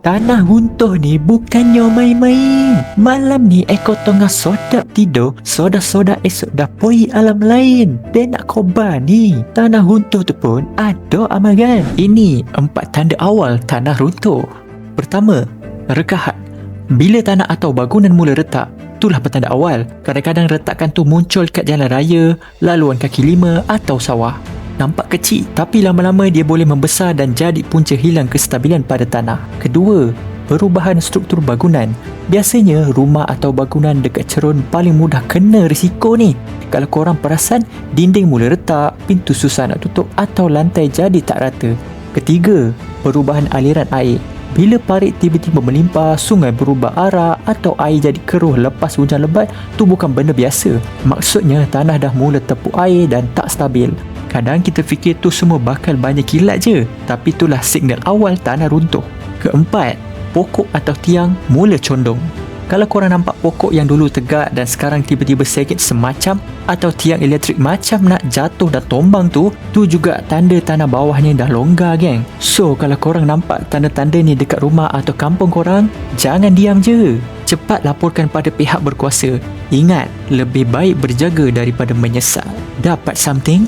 Tanah runtuh ni bukannya main-main. Malam ni ekor tengah sodap tidur, soda-soda esok dah poi alam lain. Dan nak khabar ni, tanah runtuh tu pun ada amaran. Ini 4 tanda awal tanah runtuh. Pertama, rekahat. Bila tanah atau bangunan mula retak, itulah petanda awal. Kadang-kadang retakan tu muncul kat jalan raya, laluan kaki lima atau sawah. Nampak kecil, tapi lama-lama dia boleh membesar dan jadi punca hilang kestabilan pada tanah. Kedua, perubahan struktur bangunan. Biasanya, rumah atau bangunan dekat cerun paling mudah kena risiko ni. Kalau korang perasan, dinding mula retak, pintu susah nak tutup atau lantai jadi tak rata. Ketiga, perubahan aliran air. Bila parit tiba-tiba melimpah, sungai berubah arah atau air jadi keruh lepas hujan lebat, tu bukan benda biasa. Maksudnya, tanah dah mula tepuk air dan tak stabil. Kadang kita fikir tu semua bakal banyak kilat je, tapi itulah signal awal tanah runtuh. Keempat, pokok atau tiang mula condong. Kalau korang nampak pokok yang dulu tegak dan sekarang tiba-tiba sengit semacam, atau tiang elektrik macam nak jatuh dan tombang tu juga tanda tanah bawahnya dah longgar, geng. So, kalau korang nampak tanda-tanda ni dekat rumah atau kampung korang, jangan diam je. Cepat laporkan pada pihak berkuasa. Ingat, lebih baik berjaga daripada menyesal. Dapat something?